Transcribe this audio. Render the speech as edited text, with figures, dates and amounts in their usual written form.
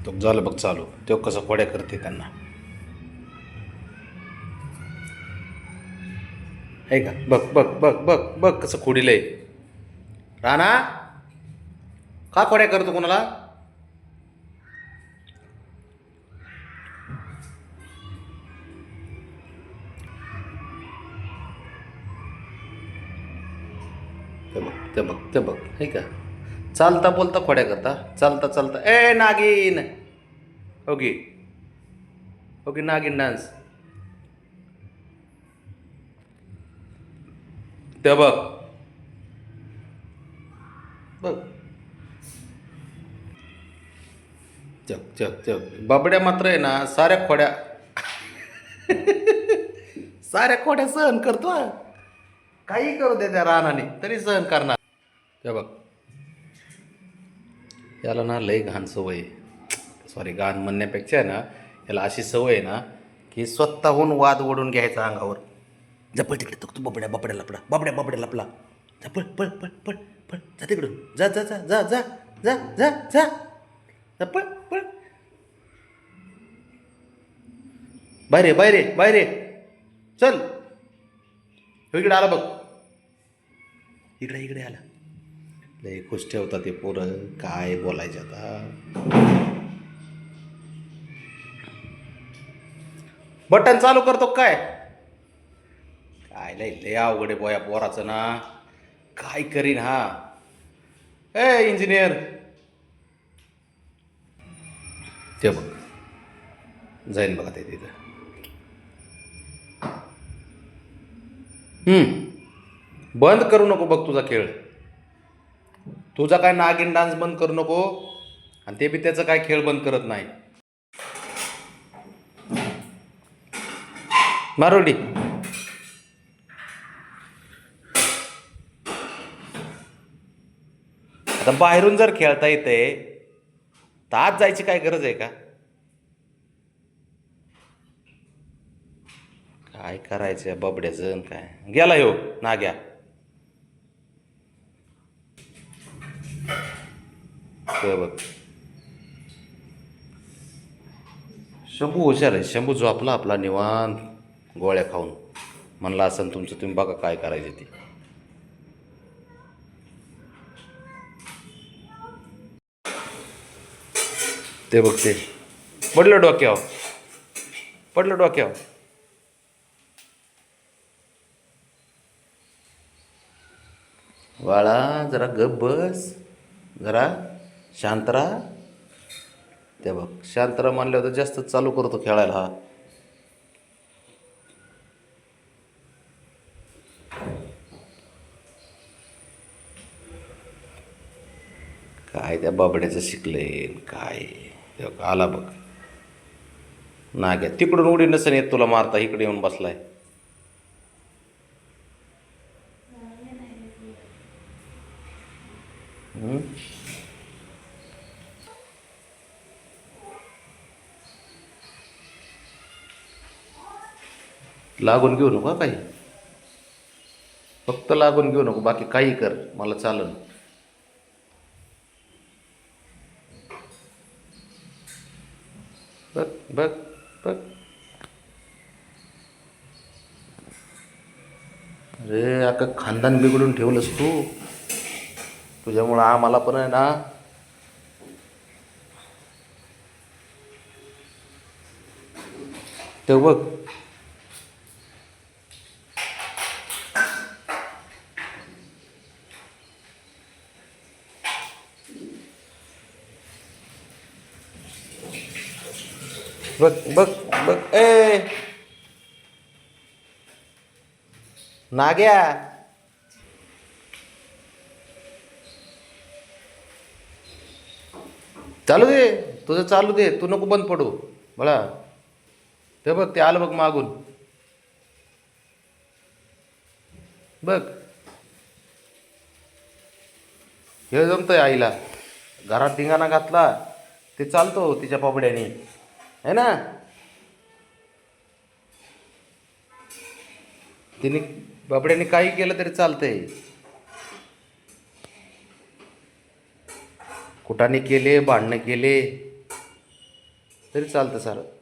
तो झालं बघ चालू. तो कसं खोड्या करते त्यांना, आहे का? बघ बघ बघ बघ बघ कसं खोडीलंय. राणा का खोड्या करतो कोणाला? ते बघ ते बघ ते बघ, आहे का? चालता बोलता खोड्या करता, चालता चालता ए नागिन. ओके ओके नागिन डान्स. ते बघ बघ, चक चक चक. बाबड्या मात्र आहे ना साऱ्या खोड्या, साऱ्या खोड्या सहन करतो हा. काही करू दे त्या रानाने तरी सहन करणार. ते बघ, याला ना लय घाण सवय आहे. सॉरी, घाण म्हणण्यापेक्षा आहे ना, याला अशी सवय आहे ना की स्वतःहून वाद ओढून घ्यायचा अंगावर. जा पळ तिकडे, तू बबड्या बबड्या लपला, बाबड्या बबड्या लपला. जा पळ पळ पळ पळ पळ, जा तिकडून, जा जा जा जा जा जा जा जा जा, पळ पळ. बाहेर ये बाहेर ये बाहेर ये, चल. हो इकडे आला बघ, इकडे इकडे आला. लय खुश ठेवतात ते पोरं, काय बोलायचं आता. बटन चालू करतो काय? काय लय लय अवघड आहे बोया पोराचं ना. काय करीन हा. ए इंजिनियर, ते बघ जाईन बघा ते तिथं. बंद करू नको बघ तुझा खेळ. तुझा काय नागिन डान्स बंद करू नको, आणि ते बी त्याचं काय खेळ बंद करत नाही. मारोडी, आता बाहेरून जर खेळता येते तर आज जायची काय गरज आहे का? काय करायचं बबड्याचं काय. गेला ह्यो नाग्या. ते बघ, शंभू हुशार आहे. शंभू झोपला आपला निवांत गोळ्या खाऊन. म्हणला असं तुमचं तुम्ही बघा काय करायचे ते. ते बघ ते पडलं डोक्यावर, पडलं डोक्यावर. बाळा जरा गप बस, जरा शांत राहा. ते बघ शांत राहा म्हणल्यावर तर जास्त चालू करतो खेळायला हा. काय त्या बाबड्याचं शिकले काय. ते बघ, आला बघ नाग्या. तिकडून उडी नसेल येत तुला मारता, इकडे येऊन बसलाय. लागून घेऊ नको काही, फक्त लागून घेऊ नको, बाकी काही कर मला चालन. बघ बघ बघ. अरे अख्खं खानदान बिघडून ठेवलंस तू. तुझ्यामुळं आम्हाला पण आहे ना. ते बघ बघ बघ बघ. ए नाग्या, चालू दे तुझं, चालू दे. तू नको बंद पडू बळा. ते बघ ते आलं बघ मागून, बघ. हे जमतंय आईला. घरात धिंगाणा घातला ते चालतो तिच्या पापड्याने, है ना. तिने बाबड्याने काही केलं तरी चालतंय. कुठाने केले, भांडणं केले, तरी चालतं सारं.